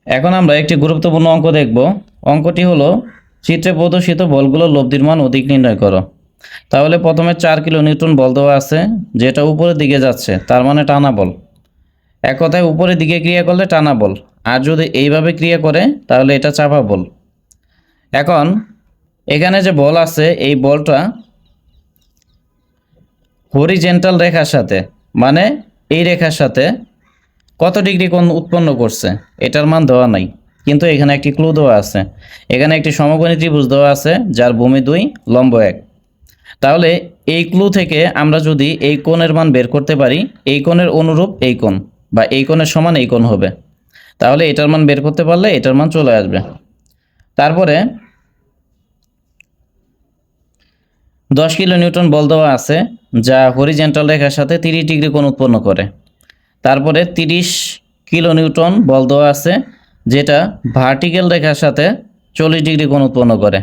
এখন আমরা একটি গুরুত্বপূর্ণ অঙ্ক দেখব। অঙ্কটি হলো চিত্রে প্রদর্শিত বলগুলোর লব্ধির মান ও দিক নির্ণয় করো। তাহলে প্রথমে 4 কিলো নিউটন বল দেওয়া আছে, যেটা উপরের দিকে যাচ্ছে, তার মানে টানা বল। এক কথায় উপরের দিকে ক্রিয়া করলে টানা বল, আর যদি এইভাবে ক্রিয়া করে তাহলে এটা চাপা বল। এখন এখানে যে বল আছে এই বলটা হরিজেন্টাল রেখার সাথে, মানে এই রেখার সাথে কত ডিগ্রি কোণ উৎপন্ন করছে এটার মান দেওয়া নাই, কিন্তু এখানে একটি ক্লু দেওয়া আছে। এখানে একটি সমকোণী ত্রিভুজ দেওয়া আছে যার ভূমি 2 লম্ব 1। তাহলে এই ক্লু থেকে আমরা যদি এই কোণের মান বের করতে পারি, এই কোণের অনুরূপ এই কোণ বা এই কোণের সমান এই কোণ হবে, তাহলে এটার মান বের করতে পারলে এটার মান চলে আসবে। তারপরে 10 কিলো নিউটন বল দেওয়া আছে যা হরিজেন্টাল রেখার সাথে 30 ডিগ্রি কোণ উৎপন্ন করে। তারপরে 30 কিলো নিউটন বল দেওয়া আছে যেটা ভার্টিক্যাল রেখার সাথে 40 ডিগ্রি কোণ উৎপন্ন করে।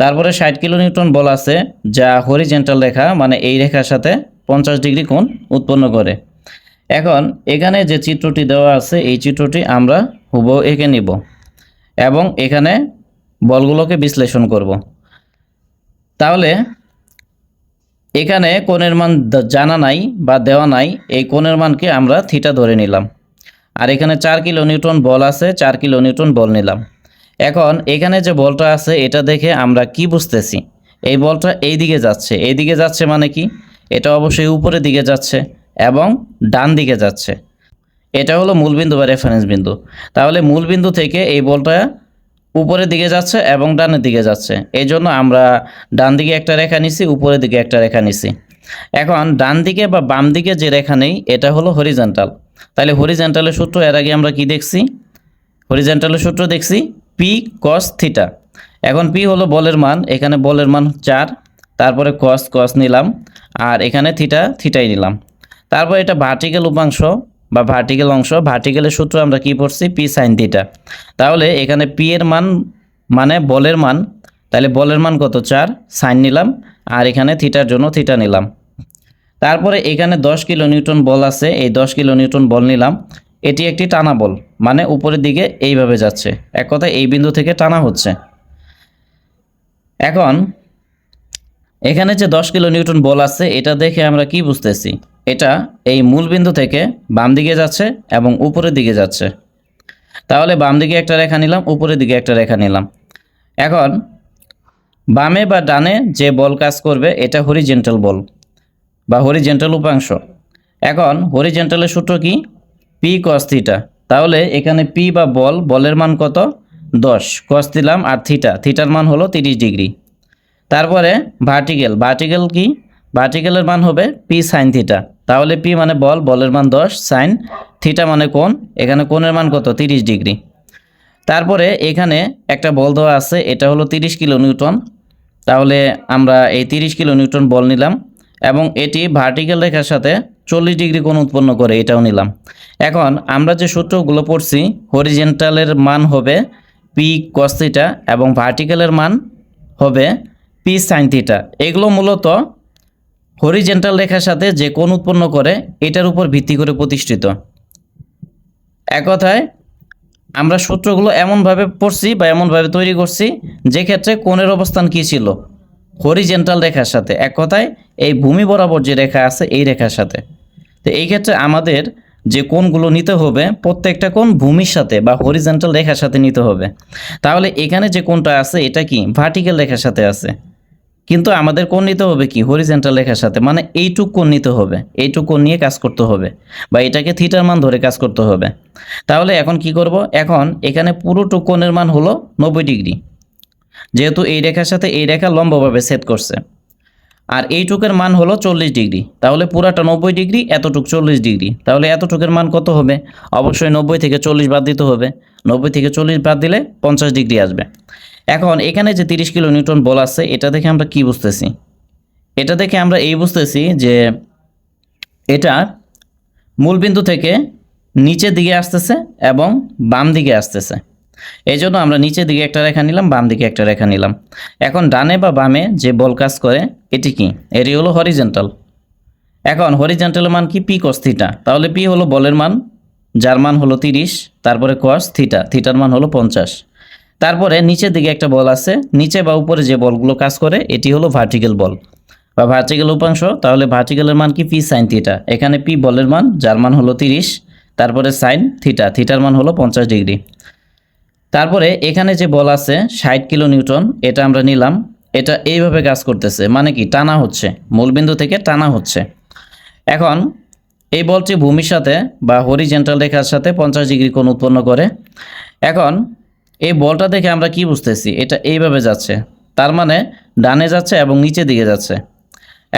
তারপরে 60 কিলো নিউটন বল আছে যা হরিজেন্টাল রেখা, মানে এই রেখার সাথে 50 ডিগ্রি কোণ উৎপন্ন করে। এখন এখানে যে চিত্রটি দেওয়া আছে এই চিত্রটি আমরা হুবহু এঁকে নিব এবং এখানে বলগুলোকে বিশ্লেষণ করব। তাহলে এখানে কোণের মান জানা নাই বা দেওয়া নাই, এই কোণের মানকে আমরা থিটা ধরে নিলাম। আর এখানে 4 কিলো নিউটন বল আছে, 4 কিলো নিউটন বল নিলাম। এখন এখানে যে বলটা আছে এটা দেখে আমরা কি বুঝতেছি, এই বলটা এই দিকে যাচ্ছে। এই দিকে যাচ্ছে মানে কি, এটা অবশ্যই উপরের দিকে যাচ্ছে এবং ডান দিকে যাচ্ছে। এটা হলো মূলবিন্দু বা রেফারেন্স বিন্দু। তাহলে মূলবিন্দু থেকে এই বলটা উপরের দিকে যাচ্ছে এবং ডানের দিকে যাচ্ছে, এই জন্য আমরা ডান দিকে একটা রেখা নিছি, উপরের দিকে একটা রেখা নিছি। এখন ডান দিকে বা বাম দিকে যে রেখা নেই এটা হলো হরিজেন্টাল। তাহলে হরিজেন্টালের সূত্র এর আগে আমরা কি দেখছি, হরিজেন্টালের সূত্র দেখছি পি কস থিটা। এখন পি হলো বলের মান, এখানে বলের মান 4, তারপরে কস কস নিলাম, আর এখানে থিটা থিটাই নিলাম। তারপর এটা ভার্টিক্যাল উপাংশ বা ভার্টিক্যাল অংশ, ভার্টিক্যালের সূত্র আমরা কি পড়ছি, পি সাইন থিটা। তাহলে এখানে পি এর মান মানে বলের মান, তাহলে বলের মান কত, 4, সাইন নিলাম, আর এখানে থিটার জন্য থিটা নিলাম। তারপরে এখানে 10 কিলো নিউটন বল আছে, এই 10 কিলো নিউটন বল নিলাম। এটি একটি টানা বল, মানে উপরের দিকে এইভাবে যাচ্ছে, এক কথায় এই বিন্দু থেকে টানা হচ্ছে। এখন এখানে যে 10 কিলো নিউটন বল আছে এটা দেখে আমরা কি বুঝতেছি, এটা এই মূল বিন্দু থেকে বাম দিকে যাচ্ছে এবং উপরের দিকে যাচ্ছে। তাহলে বাম দিকে একটা রেখা নিলাম, উপরের দিকে একটা রেখা নিলাম। এখন বামে বা ডানে যে বল কাজ করবে এটা হরিজেন্টাল বল বা হরিজেন্টাল উপাংশ। এখন হরিজেন্টালের সূত্র কি, পি কস থিটা। তাহলে এখানে পি বা বলের মান কত, 10, কস দিলাম, আর থিটার মান হলো 30 ডিগ্রি। তারপরে ভার্টিক্যাল কি, ভার্টিক্যালের মান হবে পি সাইন থিটা। তাহলে পি মানে বলের মান 10, সাইন থিটা মানে কোণ, এখানে কোণের মান কত, 30 ডিগ্রি। তারপরে এখানে একটা বল দেওয়া আছে, এটা হলো 30 কিলো নিউটন। তাহলে আমরা এই 30 কিলো নিউটন বল নিলাম এবং এটি ভার্টিক্যাল রেখার সাথে 40 ডিগ্রি কোণ উৎপন্ন করে, এটাও নিলাম। এখন আমরা যে সূত্রগুলো পড়ছি, হরিজেন্টালের মান হবে পি কস থিটা এবং ভার্টিক্যালের মান হবে পি সাইন থিটা। এগুলো মূলত হরিজেন্টাল রেখার সাথে যে কোণ উৎপন্ন করে এটার উপর ভিত্তি করে প্রতিষ্ঠিত। এক কথায় আমরা সূত্রগুলো এমনভাবে পড়ছি বা এমনভাবে তৈরি করছি যে ক্ষেত্রে কোণের অবস্থান কী ছিল, হরিজেন্টাল রেখার সাথে, এক কথায় এই ভূমি বরাবর যে রেখা আছে এই রেখার সাথে। তো এই ক্ষেত্রে আমাদের যে কোণগুলো নিতে হবে প্রত্যেকটা কোণ ভূমির সাথে বা হরিজেন্টাল রেখার সাথে নিতে হবে। তাহলে এখানে যে কোণটা আছে এটা কি ভার্টিক্যাল রেখার সাথে আছে, কিন্তু আমাদের কোণ নিতে হবে কি হরিজেন্টাল রেখার সাথে, মানে এইটুক কোণ নিতে হবে, এইটুক কোণ নিয়ে কাজ করতে হবে বা এটাকে থিটার মান ধরে কাজ করতে হবে। তাহলে এখন কি করব, এখন এখানে পুরোটুক কোণের মান হলো 90 ডিগ্রি, যেহেতু এই রেখার সাথে এই রেখা লম্বভাবে ছেদ করছে। আর এইটুকের মান হলো 40 ডিগ্রি, তাহলে পুরাটা 90 ডিগ্রি, এতটুক 40 ডিগ্রি, তাহলে এতটুকের মান কত হবে, অবশ্যই 90 থেকে 40 বাদ দিতে হবে। 90 থেকে 40 বাদ দিলে 50 ডিগ্রি আসবে। এখন এখানে যে 30 কিলো নিউটন বল আছে এটা দেখে আমরা কি বুঝতেছি, এটা দেখে আমরা এই বুঝতেছি যে এটা মূলবিন্দু থেকে নিচের দিকে আসতেছে এবং বাম দিকে আসতেছে। এই জন্য আমরা নিচের দিকে একটা রেখা নিলাম, বাম দিকে একটা রেখা নিলাম। এখন ডানে বা বামে যে বল কাজ করে এটি কি, এটি হলো হরিজেন্টাল। এখন হরিজেন্টালের মান কি, পি কস থিটা। তাহলে পি হলো বলের মান যার মান হলো 30, তারপরে কস থিটা, থিটার মান হলো 50। তারপরে নিচের দিকে একটা বল আছে, নিচে বা উপরে যে বলগুলো কাজ করে এটি হলো ভার্টিক্যাল বল বা ভার্টিক্যাল উপাংশ। তাহলে ভার্টিক্যালের মান কি পি সাইন থিটা, এখানে পি বলের মান যার মান হলো 30, তারপরে সাইন থিটা, থিটার মান হলো 50 ডিগ্রি। তারপরে এখানে যে বল আছে 60 কিলো নিউটন, এটা আমরা নিলাম, এটা এইভাবে কাজ করতেছে, মানে কি টানা হচ্ছে, মূলবিন্দু থেকে টানা হচ্ছে। এখন এই বলটি ভূমির সাথে বা হরিজেন্টাল রেখার সাথে 50 ডিগ্রি কোণ উৎপন্ন করে। এখন এই বলটা দেখে আমরা কি বুঝতেছি, এটা এইভাবে যাচ্ছে, তার মানে ডানে যাচ্ছে এবং নিচের দিকে যাচ্ছে।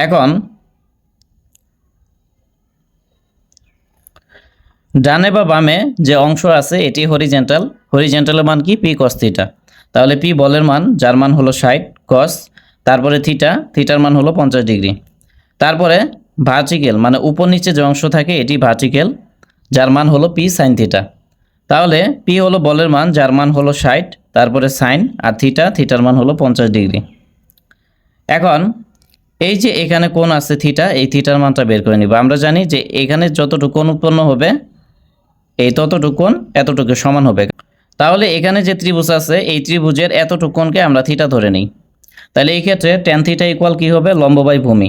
এখন ডানে বা বামে যে অংশ আছে এটি হরিজেন্টাল, হরিজেন্টালের মান কি পি কস থিটা। তাহলে পি বলের মান যার মান হলো 60 কস, তারপরে থিটা, থিটার মান হলো 50 ডিগ্রি। তারপরে ভার্টিক্যাল মানে উপর নিচে যে অংশ থাকে এটি ভার্টিক্যাল, যার মান হলো পি সাইন থিটা। তাহলে পি হলো বলের মান যার মান হলো 60, তারপরে সাইন, আর থিটা, থিটার মান হলো 50 ডিগ্রি। এখন এই যে এখানে কোণ আছে থিটা, এই থিটার মানটা বের করে নিব। আমরা জানি যে এখানে যতটুকু কোণ উৎপন্ন হবে এই ততটুকু কোণ এতটুকু সমান হবে। তাহলে এখানে যে ত্রিভুজ আছে এই ত্রিভুজের এতটুকু কোণকে আমরা থিটা ধরে নিই। তাহলে এই ক্ষেত্রে ট্যান থিটা ইকুয়াল কী হবে, লম্ব বাই ভূমি।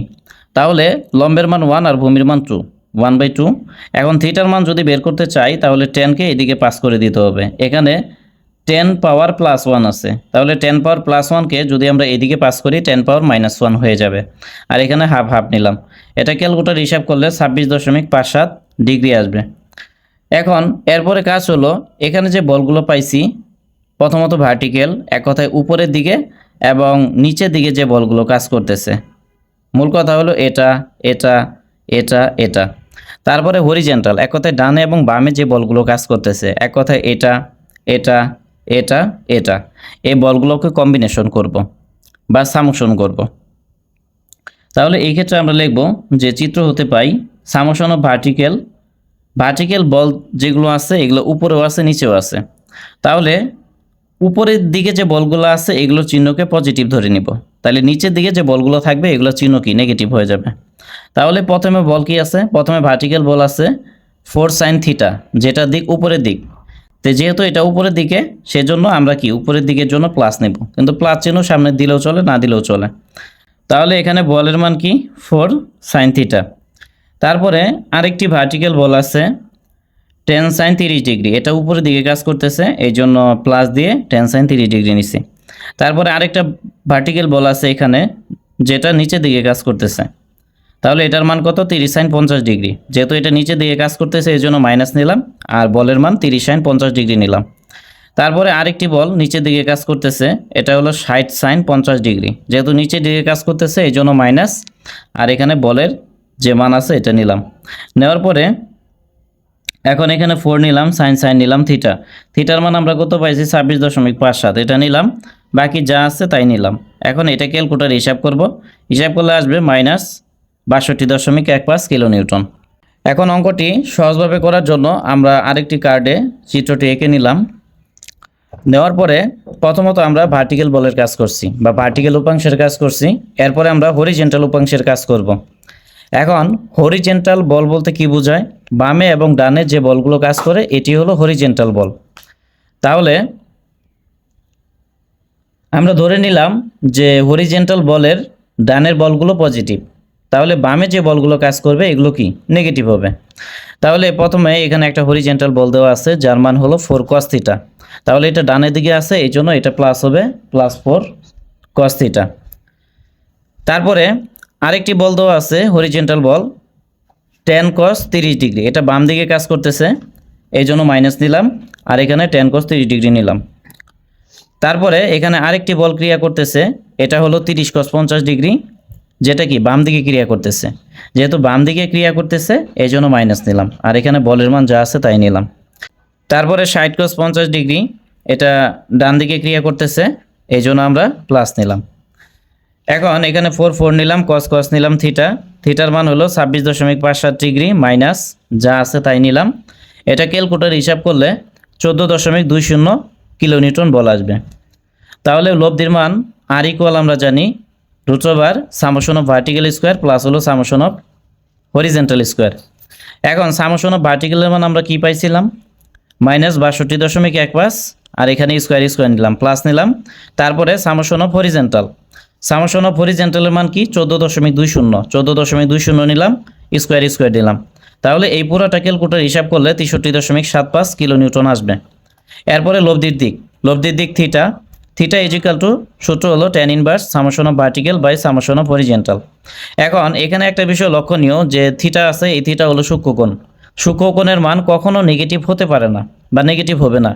তাহলে লম্বের মান 1 আর ভূমির মান 2, 1/2। এখন থিটার মান যদি বের করতে চাই তাহলে টেনকে এদিকে পাস করে দিতে হবে। এখানে 10 পাওয়ার প্লাস 1 আছে, তাহলে 10 পাওয়ার প্লাস 1কে যদি আমরা এদিকে পাস করি 10 পাওয়ার মাইনাস 1 হয়ে যাবে। আর এখানে হাফ হাফ নিলাম, এটা ক্যালকুলেটর হিসাব করলে 26.57 ডিগ্রি আসবে। এখন এরপরে কাজ হলো এখানে যে বলগুলো পাইছি, প্রথমত ভার্টিক্যাল, এক কথায় উপরের দিকে, এবং নিচের দিকে যে বলগুলো কাজ করতেছে, মূল কথা হলো এটা এটা এটা এটা। তারপরে হরিজেন্টাল, এক কথায় ডানে এবং বামে যে বলগুলো কাজ করতেছে, এক কথায় এটা এটা এটা এটা, এই বলগুলোকে কম্বিনেশন করব বা সামোশন করব। তাহলে এই ক্ষেত্রে আমরা লিখব যে চিত্র হতে পাই সামোশন অফ ভার্টিক্যাল, ভার্টিক্যাল বল যেগুলো আছে এগুলো উপরেও আছে নিচেও আছে। তাহলে উপরের দিকে যে বলগুলো আছে এগুলোর চিহ্নকে পজিটিভ ধরে নিব, তাহলে নিচের দিকে যে বলগুলো থাকবে এগুলোর চিহ্ন কি নেগেটিভ হয়ে যাবে। তাহলে প্রথমে বল কি আছে, প্রথমে ভার্টিক্যাল বল আছে 4 সাইন থিটা, যেটা দিক উপরের দিক। তো যেহেতু এটা উপরের দিকে সেজন্য আমরা কি উপরের দিকের জন্য প্লাস নেব, কিন্তু প্লাস চিহ্ন সামনে দিলেও চলে না দিলেও চলে। তাহলে এখানে বলের মান কি 4 সাইন থিটা। তারপরে আরেকটি ভার্টিক্যাল বল আছে 10 সাইন 30 ডিগ্রি, এটা উপরের দিকে কাজ করতেছে এই জন্য প্লাস দিয়ে 10 সাইন 30 ডিগ্রি নিছি। তারপরে আরেকটা ভার্টিক্যাল বল আছে এখানে যেটা নিচের দিকে কাজ করতেছে, তাহলে এটার মান কত 30 সাইন 50 ডিগ্রি। যেহেতু এটা নিচের দিকে কাজ করতেছে এই জন্য মাইনাস নিলাম, আর বলের মান 30 সাইন 50 ডিগ্রি নিলাম। তারপরে আরেকটি বল নিচের দিকে কাজ করতেছে, এটা হলো 60 সাইন 50 ডিগ্রি, যেহেতু নিচের দিকে কাজ করতেছে এই জন্য মাইনাস, আর এখানে বলের যে মান আছে এটা নিলাম। নেওয়ার পরে এখন এখানে 4 নিলাম, সাইন সাইন নিলাম থিটা, থিটার মান আমরা কত পাইছি 26.57, এটা নিলাম, বাকি যা আছে তাই নিলাম। এখন এটা ক্যালকুলেটর হিসাব করব, হিসাব করলে আসবে -62.15 কিলো নিউটন। এখন অঙ্কটি সহজভাবে করার জন্য আমরা আরেকটি কার্ডে চিত্রটি এঁকে নিলাম। নেওয়ার পরে প্রথমত আমরা ভার্টিক্যাল বলের কাজ করছি বা ভার্টিক্যাল উপাংশের কাজ করছি, এরপরে আমরা হরিজেন্টাল উপাংশের কাজ করব। এখন হরিজেন্টাল বল বলতে কি বোঝায়, বামে এবং ডানে যে বলগুলো কাজ করে এটি হলো হরিজেন্টাল বল। তাহলে আমরা ধরে নিলাম যে হরিজেন্টাল বলের ডানের বলগুলো পজিটিভ, তাহলে বামে যে বলগুলো কাজ করবে এগুলো কি নেগেটিভ হবে। তাহলে প্রথমে এখানে একটা হরিজেন্টাল বল দেওয়া আছে যার মান হলো 4 cos থিটা, তাহলে এটা ডানের দিকে আছে এই জন্য এটা প্লাস হবে +4 cos থিটা। তারপরে আরেকটি বল দেওয়া আছে হরিজেন্টাল বল 10 cos 30 ডিগ্রি, এটা বাম দিকে কাজ করতেছে এই জন্য মাইনাস নিলাম, আর এখানে 10 cos 30 ডিগ্রি নিলাম। তারপরে এখানে আরেকটি বল ক্রিয়া করতেছে, এটা হলো 30 cos 50 ডিগ্রি, যেটা কি বাম দিকে ক্রিয়া করতেছে, যেহেতু বাম দিকে ক্রিয়া করতেছে এই জন্য মাইনাস নিলাম, আর এখানে বলের মান যা আছে তাই নিলাম। তারপরে 60 cos 50 ডিগ্রি, এটা ডান দিকে ক্রিয়া করতেছে এই জন্য আমরা প্লাস নিলাম। এখন এখানে 4 নিলাম, cos cos নিলাম থিটা, থিটার মান হলো 26.57 ডিগ্রি মাইনাস যা আছে তাই নিলাম। এটা ক্যালকুলেটর হিসাব করলে 14.20 কিলো নিউটন বল আসবে। তাহলে লব্ধির মান আর ইকুয়াল আমরা জানি √summation of vertical square plus হলো সামেশন অফ হরিজেন্টাল স্কোয়ার। এখন সামেশন অফ ভার্টিক্যালের মান আমরা কি পাইছিলাম, -62.15, আর এখানে স্কোয়ার স্কোয়ার নিলাম, প্লাস নিলাম। তারপরে summation of horizontal, summation of হরিজেন্টালের মান কি 14.20 নিলাম, স্কোয়ার স্কোয়ার দিলাম। তাহলে এই পুরোটা ক্যালকুলেটর হিসাব করলে 63.75 কিলো নিউটন আসবে। এরপরে লব্ধির দিক থিটা, থিটা ইজিক্যাল টু সূত্র হলো tan inverse summation of vertical by summation of horizontal. এখন এখানে একটা বিষয় লক্ষণীয় যে থিটা আছে, এই থিটা হলো সূক্ষ্মকোণ। সূক্ষ্মকোণের মান কখনো নেগেটিভ হতে পারে না বা নেগেটিভ হবে না।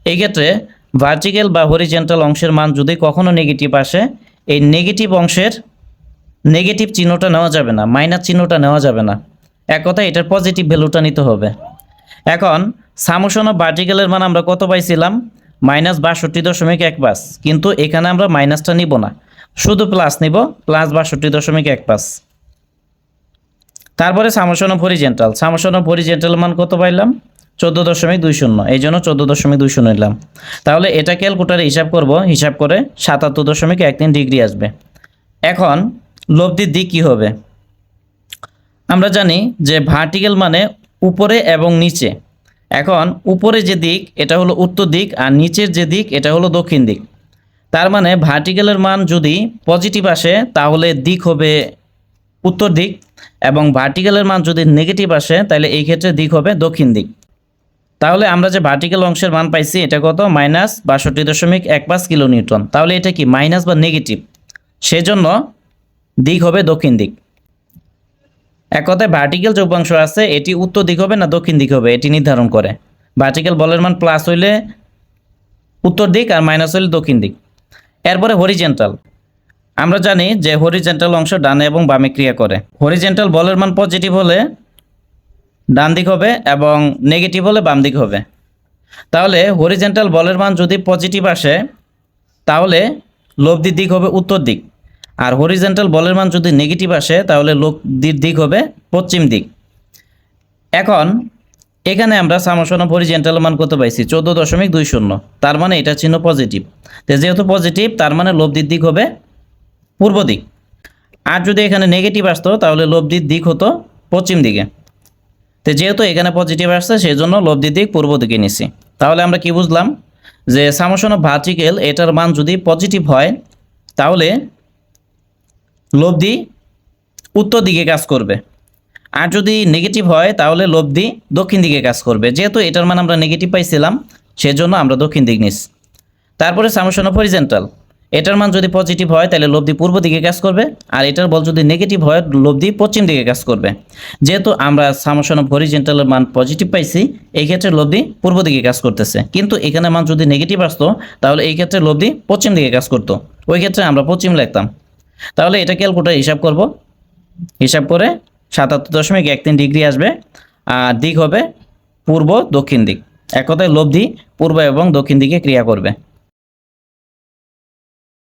এই ক্ষেত্রে ভার্টিক্যাল বা হরিজেন্টাল অংশের মান যদি কখনো নেগেটিভ আসে, এই নেগেটিভ অংশের নেগেটিভ চিহ্নটা নেওয়া যাবে না, মাইনাস চিহ্নটা নেওয়া যাবে না। এক কথায় এটার পজিটিভ ভ্যালুটা নিতে হবে। এখন সামেশন অফ ভার্টিক্যালের মান আমরা কত পাইছিলাম, -62.15, কিন্তু এখানে আমরা মাইনাসটা নিব না, শুধু প্লাস নিব, +62.15। তারপরে সামেশন অফ হরিজেন্টাল মান কত পাইলাম, 14.20, এই জন্য 14.20 নিলাম। তাহলে এটা ক্যালকুলেটরে হিসাব করে 77.13 ডিগ্রি আসবে। এখন লব্ধির দিক কী হবে, আমরা জানি যে ভার্টিক্যাল মানে উপরে এবং নিচে। এখন উপরে যে দিক এটা হলো উত্তর দিক, আর নিচের যে দিক এটা হলো দক্ষিণ দিক। তার মানে ভার্টিক্যালের মান যদি পজিটিভ আসে তাহলে দিক হবে উত্তর দিক, এবং ভার্টিক্যালের মান যদি নেগেটিভ আসে তাহলে এই ক্ষেত্রে দিক হবে দক্ষিণ দিক। তাহলে আমরা যে ভার্টিক্যাল অংশের মান পাইছি এটা কত, -62.15 কিলো নিউটন। তাহলে এটা কি মাইনাস বা নেগেটিভ, সেজন্য দিক হবে দক্ষিণ দিক। এক কথায় ভার্টিক্যাল যে উপাংশ আছে এটি উত্তর দিক হবে না দক্ষিণ দিক হবে, এটি নির্ধারণ করে। ভার্টিক্যাল বলের মান প্লাস হইলে উত্তর দিক আর মাইনাস হইলে দক্ষিণ দিক। এরপরে হরিজেন্টাল, আমরা জানি যে হরিজেন্টাল অংশ ডানে এবং বামে ক্রিয়া করে। হরিজেন্টাল বলের মান পজিটিভ হলে ডান দিক হবে এবং নেগেটিভ হলে বাম দিক হবে। তাহলে হরিজেন্টাল বলের মান যদি পজিটিভ আসে তাহলে লব্ধির দিক হবে উত্তর দিক, আর হরিজেন্টাল বলের মান যদি নেগেটিভ আসে তাহলে লব্ধির দিক হবে পশ্চিম দিক। এখন এখানে আমরা সামেশন অফ হরিজেন্টাল মান কত পাইছি, 14.20, তার মানে এটা চিহ্ন পজিটিভ। তো যেহেতু পজিটিভ তার মানে লব্ধির দিক হবে পূর্ব দিক। আর যদি এখানে নেগেটিভ আসতো তাহলে লব্ধির দিক হতো পশ্চিম দিকে। তো যেহেতু এখানে পজিটিভ আসছে সেই জন্য লব্ধির দিক পূর্ব দিকে নিছি। তাহলে আমরা কি বুঝলাম যে সামেশন অফ ভার্টিক্যাল এটার মান যদি পজিটিভ হয় তাহলে লব্ধি উত্তর দিকে কাজ করবে, আর যদি নেগেটিভ হয় তাহলে লব্ধি দক্ষিণ দিকে কাজ করবে। যেহেতু এটার মান আমরা নেগেটিভ পাইছিলাম সেজন্য আমরা দক্ষিণ দিক নিচ্ছি। তারপরে সামেশন অফ হরিজেন্টাল, এটার মান যদি পজিটিভ হয় তাহলে লব্ধি পূর্ব দিকে কাজ করবে, আর এটার বল যদি নেগেটিভ হয় লব্ধি পশ্চিম দিকে কাজ করবে। যেহেতু আমরা সামেশন অফ হরিজেন্টালের মান পজিটিভ পাইছি এই ক্ষেত্রে লব্ধি পূর্ব দিকে কাজ করতেছে, কিন্তু এখানে মান যদি নেগেটিভ আসতো তাহলে এই ক্ষেত্রে লব্ধি পশ্চিম দিকে কাজ করতো, ওই ক্ষেত্রে আমরা পশ্চিম লিখতাম। তাহলে এটা ক্যালকুলেটরে হিসাব করে 77.13 ডিগ্রি আসবে, আর দিক হবে পূর্ব দক্ষিণ দিক। এক কথায় লব্ধি পূর্ব এবং দক্ষিণ দিকে ক্রিয়া করবে।